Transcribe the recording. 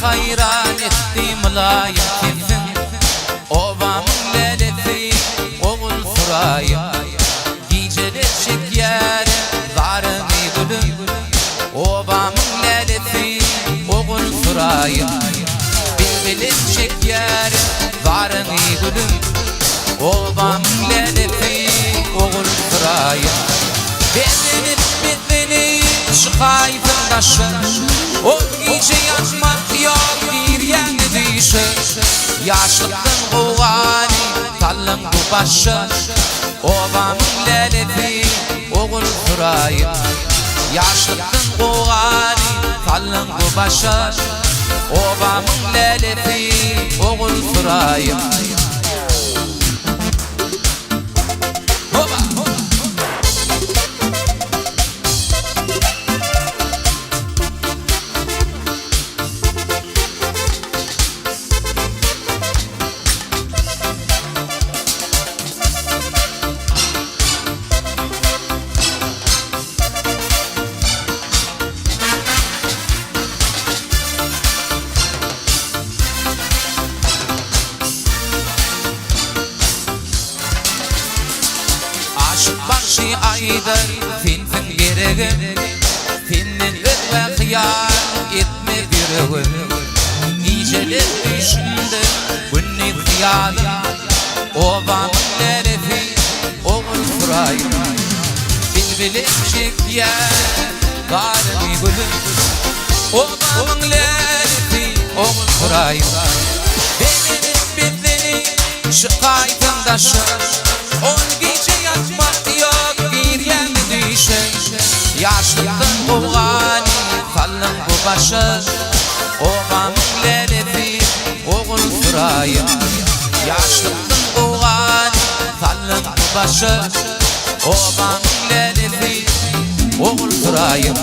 hayran etti mülayim kefin Ovamın lelefi oğul furayim Geceler şeker varım gülüm Ovamın lelefi oğul furayim Bilbilim şeker varım gülüm Ovamın lelefi oğul furayim Bedenip çıkaydım taşın O gece yatmak yok bir yendi dişi Yaşlıktın kovani tallın bu başı Ovamın lelefi oğul fırayım Yaşlıktın kovani tallın bu başı Ovamın lelefi oğul fırayım Bakşı aydır fin geregim Finnin ve kıyar etme yüreğim Niceler düşündü günni kıyalım Ovamın lelefi oğul fırayım Bilbilim şeker varım gülüm Ovamın lelefi oğul fırayım Benim şıkaydım taşı On gece yatmak yok bir yendi dişi Yaşlıktın kovani tallın bu başı Ovamın lelefi oğul fırayım Yaşlıktın kovani tallın bu başı Ovamın lelefi oğul fırayım